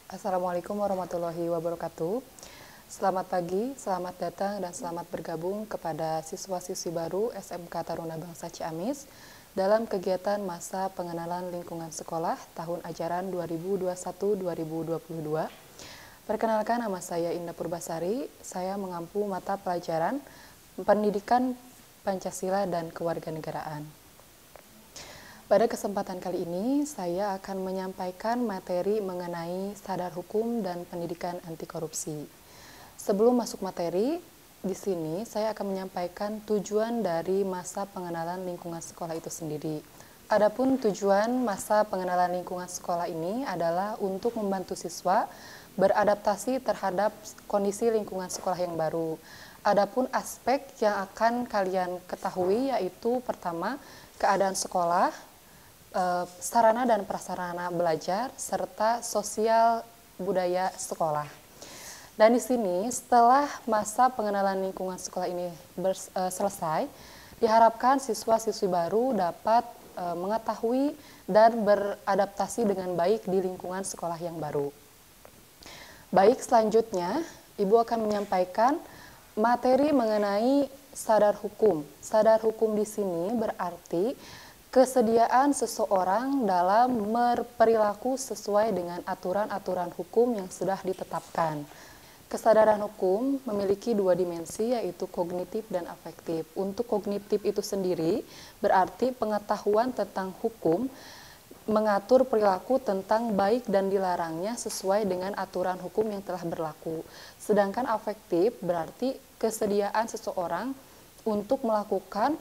Assalamualaikum warahmatullahi wabarakatuh. Selamat pagi, selamat datang dan selamat bergabung kepada siswa-siswi baru SMK Taruna Bangsa Ciamis dalam kegiatan masa pengenalan lingkungan sekolah tahun ajaran 2021-2022. Perkenalkan, nama saya Indah Purbasari. Saya mengampu mata pelajaran Pendidikan Pancasila dan Kewarganegaraan. Pada kesempatan kali ini, saya akan menyampaikan materi mengenai sadar hukum dan pendidikan anti korupsi. Sebelum masuk materi, di sini saya akan menyampaikan tujuan dari masa pengenalan lingkungan sekolah itu sendiri. Adapun tujuan masa pengenalan lingkungan sekolah ini adalah untuk membantu siswa beradaptasi terhadap kondisi lingkungan sekolah yang baru. Adapun aspek yang akan kalian ketahui yaitu pertama, keadaan sekolah, sarana dan prasarana belajar, serta sosial budaya sekolah. Dan di sini setelah masa pengenalan lingkungan sekolah ini selesai, diharapkan siswa-siswi baru dapat mengetahui dan beradaptasi dengan baik di lingkungan sekolah yang baru. Baik, selanjutnya Ibu akan menyampaikan materi mengenai sadar hukum. Sadar hukum di sini berarti kesediaan seseorang dalam berperilaku sesuai dengan aturan-aturan hukum yang sudah ditetapkan. Kesadaran hukum memiliki dua dimensi, yaitu kognitif dan afektif. Untuk kognitif itu sendiri berarti pengetahuan tentang hukum, mengatur perilaku tentang baik dan dilarangnya sesuai dengan aturan hukum yang telah berlaku. Sedangkan afektif berarti kesediaan seseorang untuk melakukan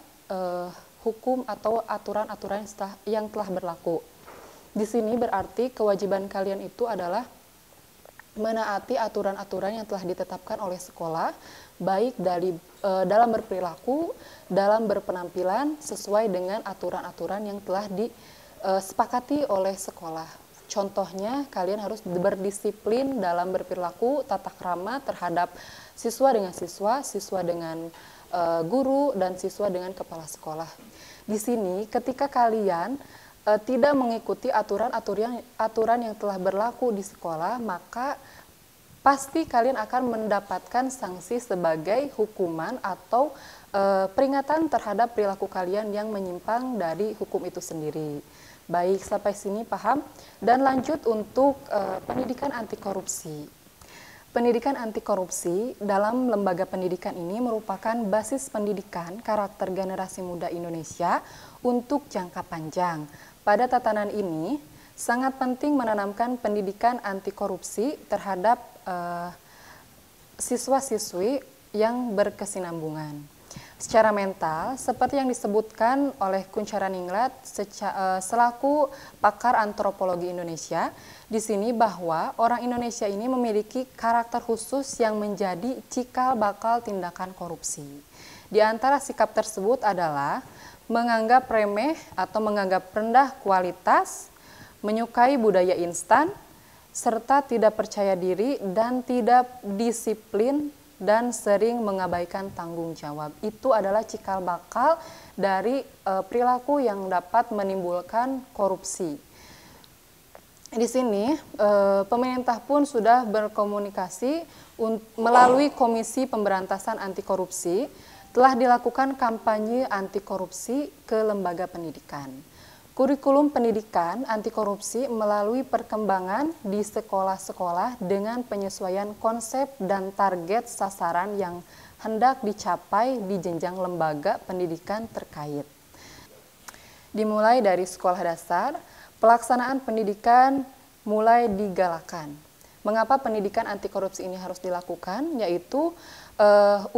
hukum atau aturan-aturan yang telah berlaku. Di sini berarti kewajiban kalian itu adalah menaati aturan-aturan yang telah ditetapkan oleh sekolah, baik dalam berperilaku, dalam berpenampilan sesuai dengan aturan-aturan yang telah disepakati oleh sekolah. Contohnya, kalian harus berdisiplin dalam berperilaku, tata krama terhadap siswa dengan siswa, siswa dengan guru, dan siswa dengan kepala sekolah. Di sini ketika kalian tidak mengikuti aturan yang telah berlaku di sekolah, maka pasti kalian akan mendapatkan sanksi sebagai hukuman atau peringatan terhadap perilaku kalian yang menyimpang dari hukum itu sendiri. Baik, sampai sini paham? Dan lanjut untuk pendidikan anti korupsi. Pendidikan anti korupsi dalam lembaga pendidikan ini merupakan basis pendidikan karakter generasi muda Indonesia untuk jangka panjang. Pada tatanan ini, sangat penting menanamkan pendidikan anti korupsi terhadap siswa-siswi yang berkesinambungan. Secara mental, seperti yang disebutkan oleh Kunchara Ningrat selaku pakar antropologi Indonesia, di sini bahwa orang Indonesia ini memiliki karakter khusus yang menjadi cikal bakal tindakan korupsi. Di antara sikap tersebut adalah menganggap remeh atau menganggap rendah kualitas, menyukai budaya instan, serta tidak percaya diri dan tidak disiplin dan sering mengabaikan tanggung jawab. Itu adalah cikal bakal dari perilaku yang dapat menimbulkan korupsi. Di sini pemerintah pun sudah berkomunikasi melalui Komisi Pemberantasan Anti Korupsi, telah dilakukan kampanye anti korupsi ke lembaga pendidikan. Kurikulum pendidikan anti korupsi melalui perkembangan di sekolah-sekolah dengan penyesuaian konsep dan target sasaran yang hendak dicapai di jenjang lembaga pendidikan terkait. Dimulai dari sekolah dasar, pelaksanaan pendidikan mulai digalakan. Mengapa pendidikan anti korupsi ini harus dilakukan? Yaitu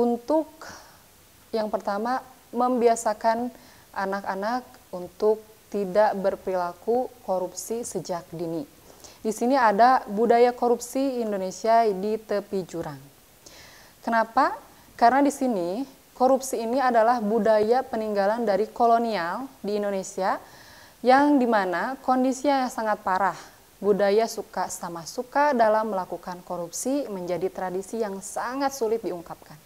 untuk yang pertama, membiasakan anak-anak untuk tidak berperilaku korupsi sejak dini. Di sini ada budaya korupsi Indonesia di tepi jurang. Kenapa? Karena di sini korupsi ini adalah budaya peninggalan dari kolonial di Indonesia yang dimana kondisinya sangat parah. Budaya suka sama suka dalam melakukan korupsi menjadi tradisi yang sangat sulit diungkapkan.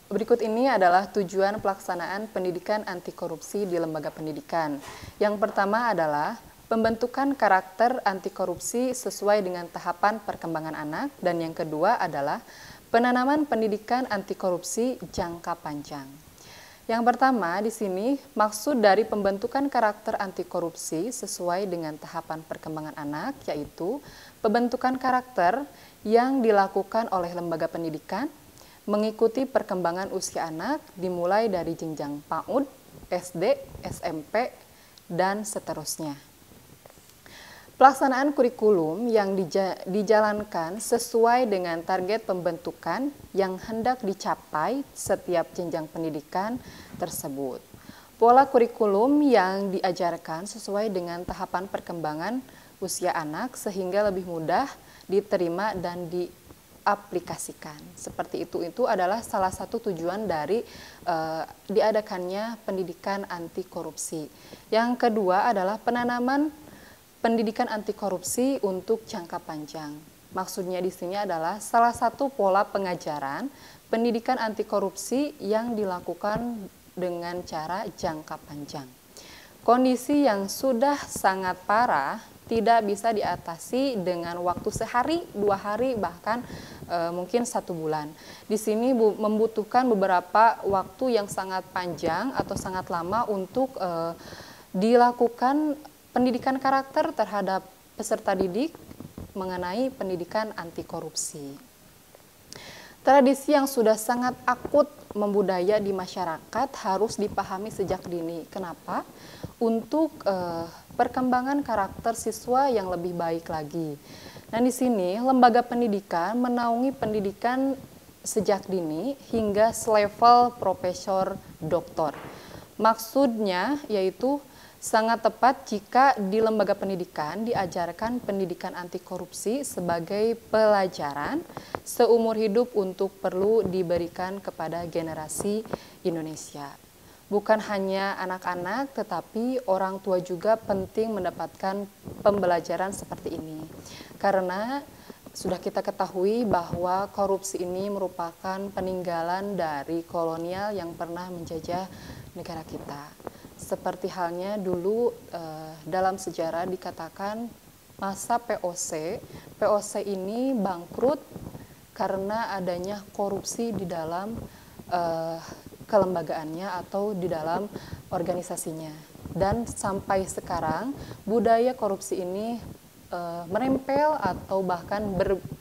Berikut ini adalah tujuan pelaksanaan pendidikan anti korupsi di lembaga pendidikan. Yang pertama adalah pembentukan karakter anti korupsi sesuai dengan tahapan perkembangan anak, dan yang kedua adalah penanaman pendidikan anti korupsi jangka panjang. Yang pertama di sini maksud dari pembentukan karakter anti korupsi sesuai dengan tahapan perkembangan anak, yaitu pembentukan karakter yang dilakukan oleh lembaga pendidikan mengikuti perkembangan usia anak dimulai dari jenjang PAUD, SD, SMP, dan seterusnya. Pelaksanaan kurikulum yang dijalankan sesuai dengan target pembentukan yang hendak dicapai setiap jenjang pendidikan tersebut. Pola kurikulum yang diajarkan sesuai dengan tahapan perkembangan usia anak sehingga lebih mudah diterima dan diaplikasikan. Seperti itu adalah salah satu tujuan dari diadakannya pendidikan anti korupsi. Yang kedua adalah penanaman pendidikan anti korupsi untuk jangka panjang. Maksudnya di sini adalah salah satu pola pengajaran pendidikan anti korupsi yang dilakukan dengan cara jangka panjang. Kondisi yang sudah sangat parah tidak bisa diatasi dengan waktu sehari, 2 hari, bahkan mungkin 1 bulan. Di sini membutuhkan beberapa waktu yang sangat panjang atau sangat lama untuk dilakukan pendidikan karakter terhadap peserta didik mengenai pendidikan anti korupsi. Tradisi yang sudah sangat akut membudaya di masyarakat harus dipahami sejak dini. Kenapa? Untuk perkembangan karakter siswa yang lebih baik lagi. Nah, di sini lembaga pendidikan menaungi pendidikan sejak dini hingga selevel profesor doktor. Maksudnya yaitu sangat tepat jika di lembaga pendidikan diajarkan pendidikan anti korupsi sebagai pelajaran seumur hidup untuk perlu diberikan kepada generasi Indonesia. Bukan hanya anak-anak, tetapi orang tua juga penting mendapatkan pembelajaran seperti ini. Karena sudah kita ketahui bahwa korupsi ini merupakan peninggalan dari kolonial yang pernah menjajah negara kita. Seperti halnya dulu dalam sejarah dikatakan masa POC ini bangkrut karena adanya korupsi di dalam kelembagaannya atau di dalam organisasinya. Dan sampai sekarang budaya korupsi ini menempel atau bahkan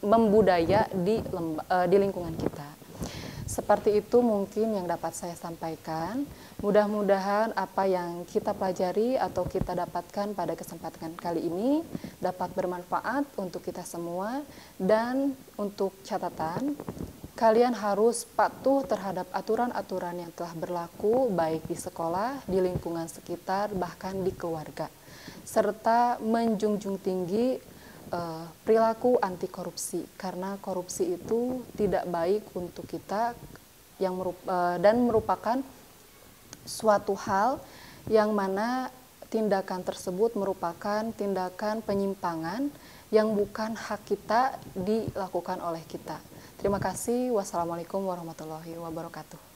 membudaya di lingkungan kita. Seperti itu mungkin yang dapat saya sampaikan. Mudah-mudahan apa yang kita pelajari atau kita dapatkan pada kesempatan kali ini dapat bermanfaat untuk kita semua. Dan untuk catatan, kalian harus patuh terhadap aturan-aturan yang telah berlaku baik di sekolah, di lingkungan sekitar, bahkan di keluarga. Serta menjunjung tinggi perilaku anti korupsi, karena korupsi itu tidak baik untuk kita dan merupakan suatu hal yang mana tindakan tersebut merupakan tindakan penyimpangan yang bukan hak kita dilakukan oleh kita. Terima kasih. Wassalamualaikum warahmatullahi wabarakatuh.